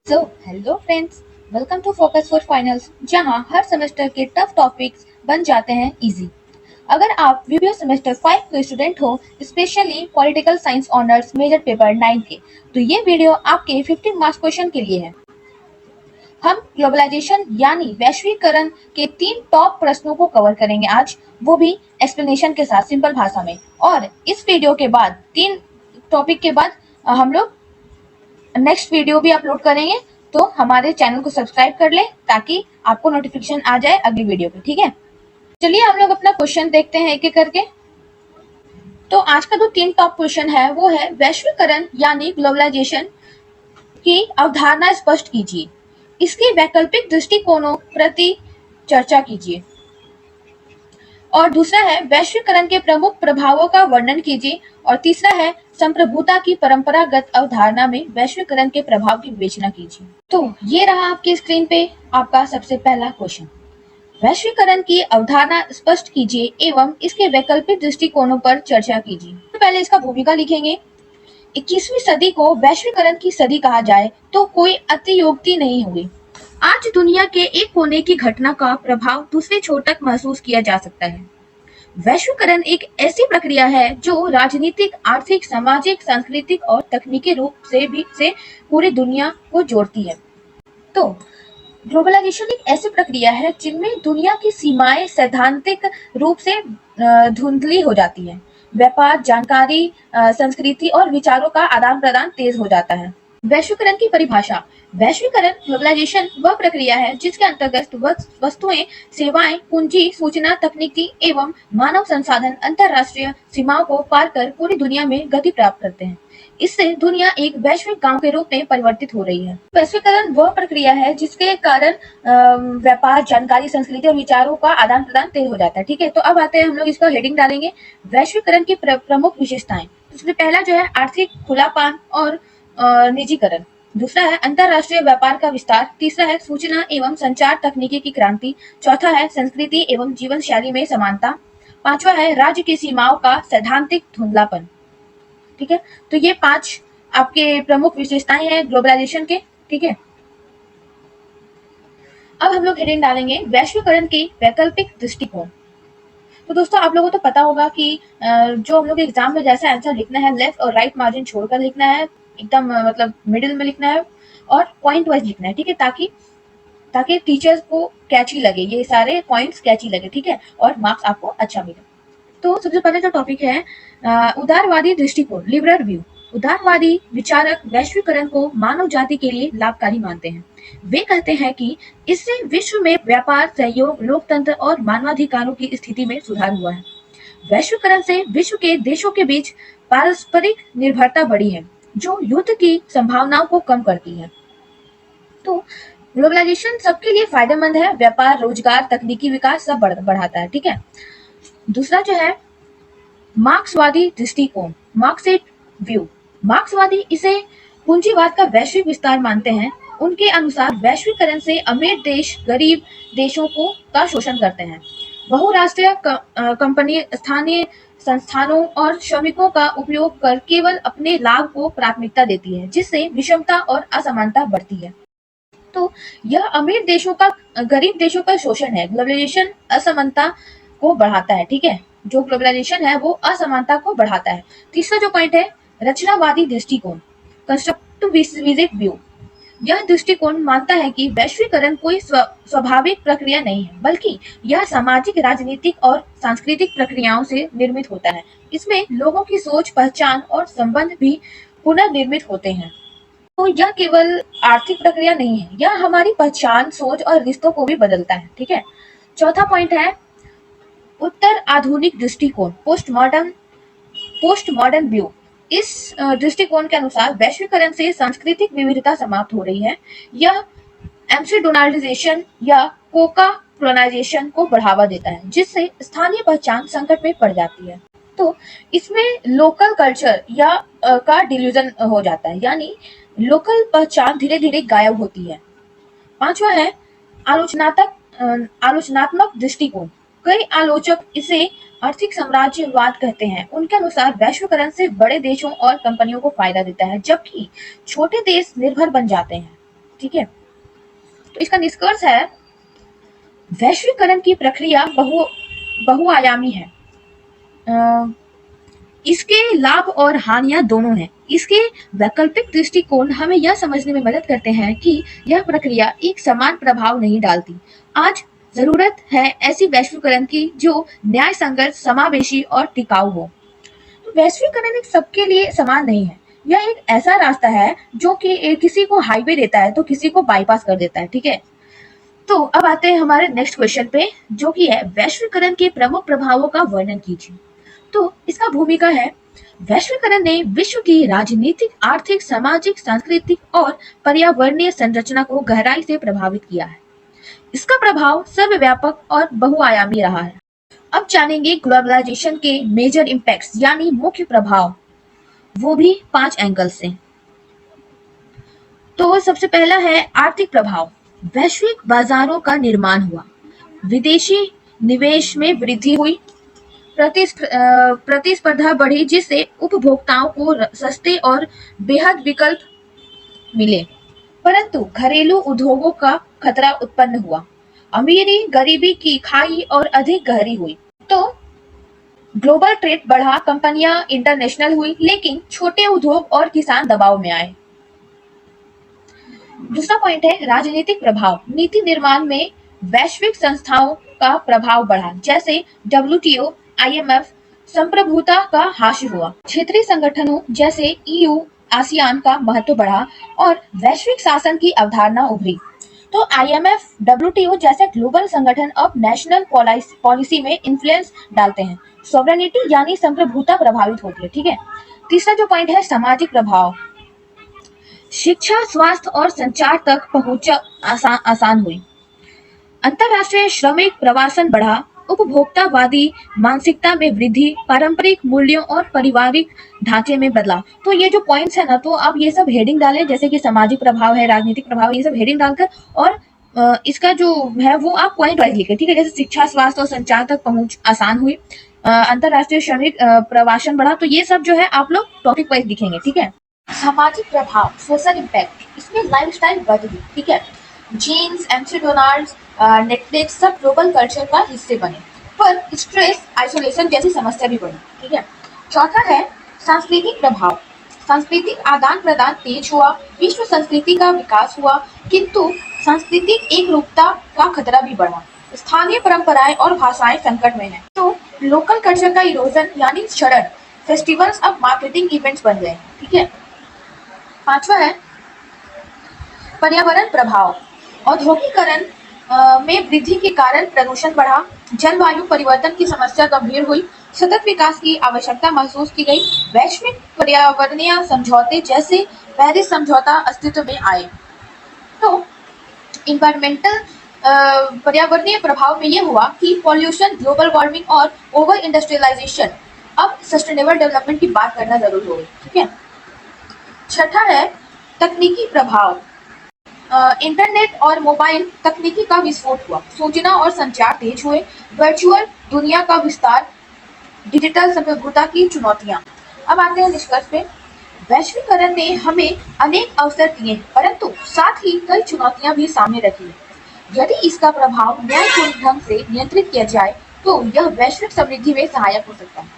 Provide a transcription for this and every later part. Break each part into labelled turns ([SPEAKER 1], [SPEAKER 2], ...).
[SPEAKER 1] Hello friends, welcome to Focus for Finals, जहां हर semester के टफ टॉपिक्स बन जाते हैं इजी। अगर आप वीडियो सेमेस्टर 5 के स्टूडेंट हो, specially political science honours major paper 9 के, तो ये वीडियो आपके 15 मार्क्स क्वेश्चन के लिए है। हम ग्लोबलाइजेशन यानी वैश्वीकरण के 3 टॉप प्रश्नों को कवर करेंगे आज, वो भी एक्सप्लेनेशन के साथ सिंपल भाषा में। और इस वीडियो के बाद 3 टॉपिक के बाद हम लोग नेक्स्ट वीडियो भी अपलोड करेंगे, तो हमारे चैनल को सब्सक्राइब कर ले ताकि आपको नोटिफिकेशन आ जाए अगली वीडियो पे। ठीक है, चलिए हम लोग अपना क्वेश्चन देखते हैं एक एक करके। तो आज का जो 3 टॉप क्वेश्चन है वो है वैश्वीकरण यानी ग्लोबलाइजेशन की अवधारणा स्पष्ट कीजिए, इसके वैकल्पिक दृष्टिकोणों प्रति चर्चा कीजिए। और दूसरा है वैश्वीकरण के प्रमुख प्रभावों का वर्णन कीजिए। और तीसरा है संप्रभुता की परंपरागत अवधारणा में वैश्वीकरण के प्रभाव की विवेचना कीजिए। तो ये रहा आपकी स्क्रीन पे आपका सबसे पहला क्वेश्चन। वैश्वीकरण की अवधारणा स्पष्ट कीजिए एवं इसके वैकल्पिक दृष्टिकोणों पर चर्चा कीजिए। तो पहले इसका भूमिका लिखेंगे। 21वीं सदी को वैश्वीकरण की सदी कहा जाए तो कोई अतियोक्ति नहीं हुई। आज दुनिया के एक कोने की घटना का प्रभाव दूसरे छोर तक महसूस किया जा सकता है। वैश्वीकरण एक ऐसी प्रक्रिया है जो राजनीतिक, आर्थिक, सामाजिक, सांस्कृतिक और तकनीकी रूप से पूरी दुनिया को जोड़ती है। तो ग्लोबलाइजेशन एक ऐसी प्रक्रिया है जिनमें दुनिया की सीमाएं सैद्धांतिक रूप से धुंधली हो जाती है। व्यापार, जानकारी, संस्कृति और विचारों का आदान प्रदान तेज हो जाता है। वैश्वीकरण की परिभाषा। वैश्वीकरण ग्लोबलाइजेशन वह प्रक्रिया है जिसके अंतर्गत वस्तुएं, सेवाएं, पूंजी, सूचना तकनीकी एवं मानव संसाधन अंतरराष्ट्रीय सीमाओं को पार कर पूरी दुनिया में गति प्राप्त करते हैं। इससे दुनिया एक वैश्विक गांव के रूप में परिवर्तित हो रही है। वैश्वीकरण वह प्रक्रिया है जिसके कारण व्यापार, जानकारी, संस्कृति और विचारों का आदान प्रदान तेज हो जाता है। ठीक है, तो अब आते हैं, हम लोग इसका हेडिंग डालेंगे वैश्वीकरण की प्रमुख विशेषताएं। इसमें पहला जो है आर्थिक खुलापन और निजीकरण। दूसरा है अंतरराष्ट्रीय व्यापार का विस्तार। तीसरा है सूचना एवं संचार तकनीकी की क्रांति। चौथा है संस्कृति एवं जीवन शैली में समानता। पांचवा है राज्य की सीमाओं का सैद्धांतिक धुंधलापन। ठीक है, तो ये 5 आपके प्रमुख विशेषताएं हैं ग्लोबलाइजेशन के। ठीक है, अब हम लोग हेडिंग डालेंगे वैश्वीकरण के वैकल्पिक दृष्टिकोण। तो दोस्तों, आप लोगों को तो पता होगा कि जो हम लोग एग्जाम में जैसा आंसर लिखना है, लेफ्ट और राइट मार्जिन छोड़कर लिखना है, एकदम मतलब मिडिल में लिखना है और पॉइंट वाइज लिखना है। ठीक है, ताकि ताकि टीचर्स को कैची लगे, ये सारे पॉइंट्स कैची लगे। ठीक है, और मार्क्स आपको अच्छा मिले। तो सबसे पहले जो टॉपिक है उदारवादी दृष्टिकोण, लिबरल व्यू। उदारवादी विचारक वैश्वीकरण को मानव जाति के लिए लाभकारी मानते हैं। वे कहते हैं कि इससे विश्व में व्यापार, सहयोग, लोकतंत्र और मानवाधिकारों की स्थिति में सुधार हुआ है। वैश्वीकरण से विश्व के देशों के बीच पारस्परिक निर्भरता बढ़ी है, जो युद्ध की संभावनाओं को कम करती है। तो ग्लोबलाइजेशन सबके लिए फायदेमंद है, व्यापार, रोजगार, तकनीकी विकास सब बढ़ाता है। ठीक है, दूसरा जो है मार्क्सवादी दृष्टिकोण, मार्क्सिस्ट व्यू। मार्क्सवादी इसे पूंजीवाद का वैश्विक विस्तार मानते हैं। उनके अनुसार वैश्वीकरण से अमीर देश गरीब देशों का शोषण करते हैं। बहुराष्ट्रीय कंपनी स्थानीय संस्थानों और श्रमिकों का उपयोग कर केवल अपने लाभ को प्राथमिकता देती है, जिससे विषमता और असमानता बढ़ती है। तो यह अमीर देशों का गरीब देशों का शोषण है। ग्लोबलाइजेशन असमानता को बढ़ाता है। ठीक है, जो ग्लोबलाइजेशन है वो असमानता को बढ़ाता है। तीसरा जो पॉइंट है रचनावादी दृष्टिकोण, कंस्ट्रक्टिविस्ट व्यू। यह दृष्टिकोण मानता है कि वैश्वीकरण कोई स्वाभाविक प्रक्रिया नहीं है, बल्कि यह सामाजिक, राजनीतिक और सांस्कृतिक प्रक्रियाओं से निर्मित होता है। इसमें लोगों की सोच, पहचान और संबंध भी पुनर्निर्मित होते हैं। तो यह केवल आर्थिक प्रक्रिया नहीं है, यह हमारी पहचान, सोच और रिश्तों को भी बदलता है। ठीक है, चौथा पॉइंट है उत्तर आधुनिक दृष्टिकोण, पोस्ट मॉडर्न व्यू। इस दृष्टिकोण के अनुसार वैश्वीकरण से सांस्कृतिक विविधता समाप्त हो रही है। यह एम्स्टरडोनाल्डाइजेशन या कोका-कोलाइजेशन को बढ़ावा देता है, जिससे स्थानीय पहचान संकट में पड़ जाती है। तो इसमें लोकल कल्चर या का डिल्यूजन हो जाता है, यानी लोकल पहचान धीरे धीरे गायब होती है। पांचवा है आलोचनात्मक दृष्टिकोण। कई आलोचक इसे आर्थिक साम्राज्यवाद कहते हैं। उनके अनुसार वैश्वीकरण से बड़े देशों और कंपनियों को फायदा देता है, जबकि छोटे देश निर्भर बन जाते हैं। ठीक है, तो इसका निष्कर्ष है वैश्वीकरण की प्रक्रिया बहुआयामी है। इसके लाभ और हानियां दोनों हैं। इसके वैकल्पिक दृष्टिकोण हमें यह समझने में मदद करते हैं कि यह प्रक्रिया एक समान प्रभाव नहीं डालती। आज जरूरत है ऐसी वैश्वीकरण की जो न्याय संगत, समावेशी और टिकाऊ हो। तो वैश्वीकरण एक सबके लिए समान नहीं है। यह एक ऐसा रास्ता है जो कि किसी को हाईवे देता है तो किसी को बाईपास कर देता है। ठीक है, तो अब आते हैं हमारे नेक्स्ट क्वेश्चन पे, जो कि है वैश्वीकरण के प्रमुख प्रभावों का वर्णन कीजिए। तो इसका भूमिका है वैश्वीकरण ने विश्व की राजनीतिक, आर्थिक, सामाजिक, सांस्कृतिक और पर्यावरणीय संरचना को गहराई से प्रभावित किया है। इसका प्रभाव सर्वव्यापक और बहुआयामी रहा है। अब जानेंगे ग्लोबलाइजेशन के मेजर इम्पैक्ट्स यानी मुख्य प्रभाव, वो भी 5 एंगल से। तो सबसे पहला है आर्थिक प्रभाव। वैश्विक बाजारों का निर्माण हुआ, विदेशी निवेश में वृद्धि हुई, प्रतिस्पर्धा बढ़ी जिससे उपभोक्ताओं को सस्ते और बेहद विकल्प मिले, परंतु घरेलू उद्योगों का खतरा उत्पन्न हुआ, अमीरी गरीबी की खाई और अधिक गहरी हुई। तो ग्लोबल ट्रेड बढ़ा, कंपनियां इंटरनेशनल हुई, लेकिन छोटे उद्योग और किसान दबाव में आए। दूसरा पॉइंट है राजनीतिक प्रभाव। नीति निर्माण में वैश्विक संस्थाओं का प्रभाव बढ़ा, जैसे WTO, IMF, संप्रभुता का हासिल हुआ। क्षेत्रीय संगठनों जैसे EU, आसियान का महत्व बढ़ा और वैश्विक शासन की अवधारणा उभरी। तो IMF, WTO जैसे ग्लोबल संगठन अब नेशनल पॉलिसी में इन्फ्लुएंस डालते हैं। सॉवरेनिटी यानी संप्रभुता प्रभावित होती है। ठीक है, तीसरा जो पॉइंट है सामाजिक प्रभाव। शिक्षा, स्वास्थ्य और संचार तक पहुंच आसान हुई। अंतरराष्ट्रीय श्रमिक प्रवासन बढ़ा, उपभोक्तावादी मानसिकता में वृद्धि, पारंपरिक मूल्यों और पारिवारिक ढांचे में बदलाव। तो ये जो पॉइंट्स है ना, तो आप ये सब हेडिंग डालें, जैसे कि सामाजिक प्रभाव है, राजनीतिक प्रभाव, ये सब हेडिंग डालकर और इसका जो है वो आप पॉइंट वाइज लिखें। ठीक है, जैसे शिक्षा, स्वास्थ्य और संचार तक पहुंच आसान हुई, अंतरराष्ट्रीय श्रमिक प्रवासन बढ़ा, तो ये सब जो है आप लोग टॉपिक वाइज लिखेंगे। ठीक है, सामाजिक प्रभाव, सोशल इम्पैक्ट, इसमें लाइफस्टाइल बदली। ठीक है, जीन्स, एमसी डोनाल्ड्स, नेटफ्लिक्स सब ग्लोबल कल्चर का हिस्से बने, पर स्ट्रेस, आइसोलेशन जैसी समस्या भी बढ़ी। ठीक है, चौथा है सांस्कृतिक प्रभाव। सांस्कृतिक आदान प्रदान तेज हुआ, विश्व संस्कृति का विकास हुआ, किंतु सांस्कृतिक एकरूपता का खतरा भी बढ़ा। स्थानीय परंपराएं और भाषाएं संकट में हैं। तो लोकल कल्चर का इरोजन यानी क्षरण, फेस्टिवल्स अब मार्केटिंग इवेंट्स बन गए। ठीक है, पांचवा है पर्यावरण प्रभाव। औद्योगिकरण में वृद्धि के कारण प्रदूषण बढ़ा, जलवायु परिवर्तन की समस्या गंभीर हुई, सतत विकास की आवश्यकता महसूस की गई, वैश्विक पर्यावरणीय समझौते जैसे पेरिस समझौता अस्तित्व में आए। तो इन्वायरमेंटल पर्यावरणीय प्रभाव में यह हुआ कि पॉल्यूशन, ग्लोबल वार्मिंग और ओवर इंडस्ट्रियलाइजेशन, अब सस्टेनेबल डेवलपमेंट की बात करना जरूरी हो गई। ठीक है, छठा है तकनीकी प्रभाव। इंटरनेट और मोबाइल तकनीकी का विस्फोट हुआ, सूचना और संचार तेज हुए, वर्चुअल दुनिया का विस्तार, डिजिटल संप्रभुता की चुनौतियां। अब आते हैं निष्कर्ष पे। वैश्वीकरण ने हमें अनेक अवसर दिए, परंतु साथ ही कई चुनौतियां भी सामने रखी है। यदि इसका प्रभाव न्यायपूर्ण ढंग से नियंत्रित किया जाए तो यह वैश्विक समृद्धि में सहायक हो सकता है।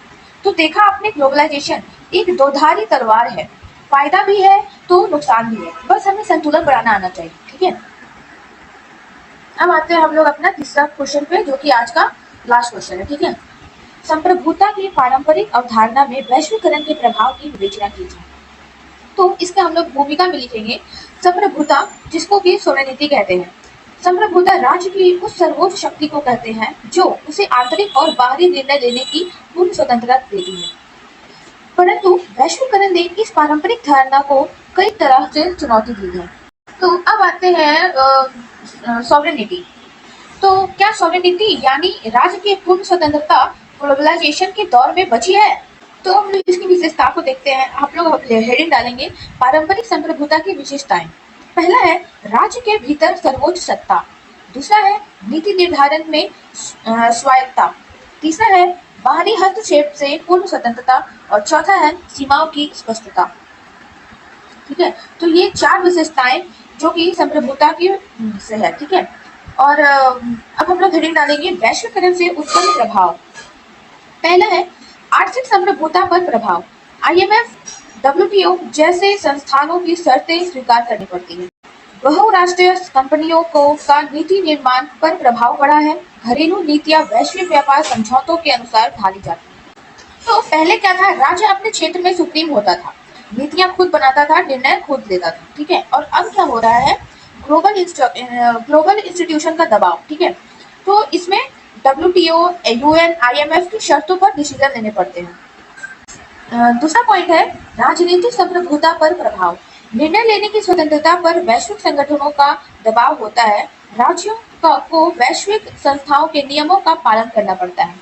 [SPEAKER 1] तो देखा आपने, ग्लोबलाइजेशन एक दोधारी तलवार है, फायदा भी है तो नुकसान भी है, बस हमें संतुलन बनाना आना चाहिए। ठीक है, अब आते हैं हम लोग अपना तीसरा क्वेश्चन पे, जो कि आज का लास्ट क्वेश्चन है। ठीक है, संप्रभुता की पारंपरिक अवधारणा में वैश्वीकरण के प्रभाव की विवेचना कीजिए। तो इसमें हम लोग भूमिका में लिखेंगे संप्रभुता, जिसको कि सॉवरेनिटी कहते हैं। संप्रभुता राज्य की उस सर्वोच्च शक्ति को कहते हैं जो उसे आंतरिक और बाहरी निर्णय लेने की पूर्ण स्वतंत्रता देती है, परंतु वैश्वीकरण ने इस पारंपरिक धारणा को कई तरह से चुनौती दी है। तो अब आते हैं सॉवरेनिटी। तो क्या सॉवरेनिटी यानी राज्य की पूर्ण स्वतंत्रता ग्लोबलाइजेशन के दौर में बची है? तो हम लोग इसकी विशेषता को देखते हैं। आप लोग हेडिंग डालेंगे पारंपरिक संप्रभुता की विशेषताएं। पहला है राज्य के भीतर सर्वोच्च सत्ता, दूसरा है नीति निर्धारण में स्वायत्तता, तीसरा है बाहरी हस्तक्षेप से पूर्ण स्वतंत्रता और चौथा है सीमाओं की स्पष्टता। ठीक है, तो ये चार विशेषताएं जो कि संप्रभुता की से है, ठीक है। और अब हम लोग हेडिंग डालेंगे वैश्वीकरण से उत्पन्न प्रभाव। पहला है आर्थिक संप्रभुता पर प्रभाव। IMF, WTO जैसे संस्थानों की शर्तें स्वीकार करनी पड़ती है। बहुराष्ट्रीय कंपनियों को का नीति निर्माण पर प्रभाव पड़ा है। घरेलू नीतियां वैश्विक व्यापार समझौतों के अनुसार ढाली जाती हैं। तो पहले क्या था, राज्य अपने क्षेत्र में सुप्रीम होता था, नीतियां खुद बनाता था, निर्णय खुद लेता था, ठीक है। और अब क्या हो रहा है, ग्लोबल इंस्टीट्यूशन का दबाव, ठीक है। तो इसमें WTO, UN, IMF की शर्तों पर डिसीजन लेने पड़ते हैं। दूसरा पॉइंट है राजनीतिक संप्रभुता पर प्रभाव। निर्णय लेने की स्वतंत्रता पर वैश्विक संगठनों का दबाव होता है। राज्यों को वैश्विक संस्थाओं के नियमों का पालन करना पड़ता है।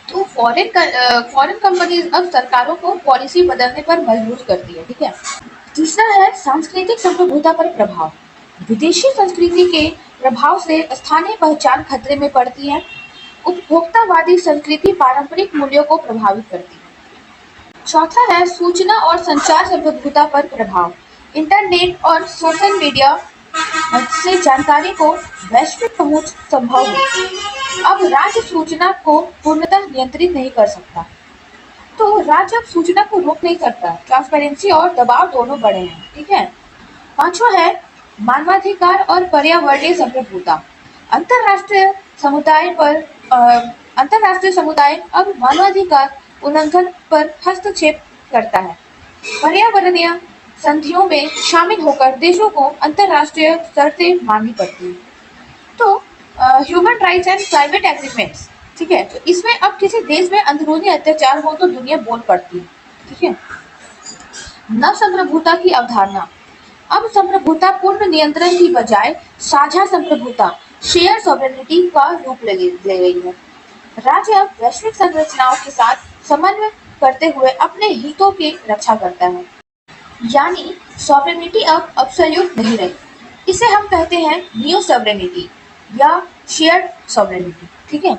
[SPEAKER 1] तो फॉरेन कंपनीज अब सरकारों को पॉलिसी बदलने पर मजबूर करती है, ठीक है। तीसरा है सांस्कृतिक संप्रभुता पर प्रभाव। विदेशी संस्कृति के प्रभाव से स्थानीय पहचान खतरे में पड़ती है। उपभोक्तावादी संस्कृति पारंपरिक मूल्यों को प्रभावित करती है। चौथा है सूचना और संचार संप्रभुता पर प्रभाव। इंटरनेट और सोशल मीडिया से जानकारी को वैश्विक पहुंच संभव है। अब राज्य सूचना को पूर्णतः नियंत्रित नहीं कर सकता, तो राज्य अब सूचना को रोक नहीं सकता। ट्रांसपेरेंसी और दबाव दोनों बढ़े हैं, ठीक है। पांचवा है मानवाधिकार और पर्यावरणीय संप्रभुता। अंतरराष्ट्रीय समुदाय पर अंतरराष्ट्रीय समुदाय अब मानवाधिकार उल्लंघन पर हस्तक्षेप करता है। पर्यावरणीय संधियों में शामिल होकर देशों को अंतरराष्ट्रीय शर्तें माननी पड़ती हैं। तो human rights and climate agreements, ठीक है। तो इसमें अब किसी देश में अंदरूनी अत्याचार हो तो दुनिया बोल पड़ती है, ठीक है। नव संप्रभुता की अवधारणा। अब संप्रभुता पूर्ण नियंत्रण की बजाय साझा संप्रभुता, शेयर सॉवरेनिटी का रूप ले रही है। राज्य अब वैश्विक संरचनाओं के साथ समन्वय करते हुए अपने हितों की रक्षा करता है। यानी सॉवरेनिटी अब अब्सोल्यूट नहीं रही, इसे हम कहते हैं नियो सॉवरेनिटी या शेयर्ड सॉवरेनिटी, ठीक है।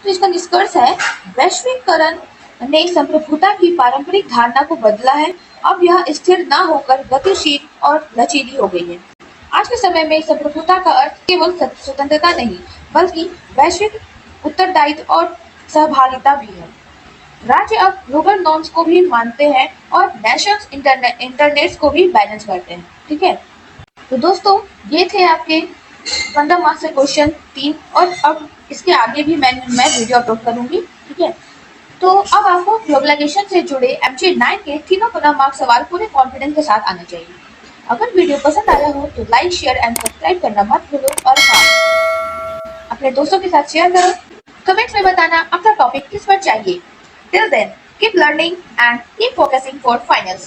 [SPEAKER 1] तो इसका निष्कर्ष है वैश्वीकरण ने संप्रभुता की पारंपरिक धारणा को बदला है। अब यह स्थिर न होकर गतिशील और लचीली हो गई है। आज के समय में संप्रभुता का अर्थ केवल स्वतंत्रता नहीं बल्कि वैश्विक उत्तरदायित्व और सहभागिता भी है। राज्य अब ग्लोबल नॉर्म्स को भी मानते हैं और नेशंस इंटरनेट्स को भी बैलेंस करते हैं, ठीक है। तो दोस्तों ये थे आपके 15 मार्क्स से क्वेश्चन 3, और अब इसके आगे भी मैं वीडियो अपलोड करूंगी, ठीक है। तो अब आपको ग्लोबलाइजेशन से जुड़े MJ9 के तीनों 15 मार्क्स सवाल पूरे कॉन्फिडेंस के साथ आना चाहिए। अगर वीडियो पसंद आया हो तो लाइक, शेयर एंड सब्सक्राइब करना मत भूलो, और हाँ, अपने दोस्तों के साथ शेयर करो। कमेंट्स में बताना आपका टॉपिक किस पर चाहिए। Till then, keep learning and keep focusing for finals.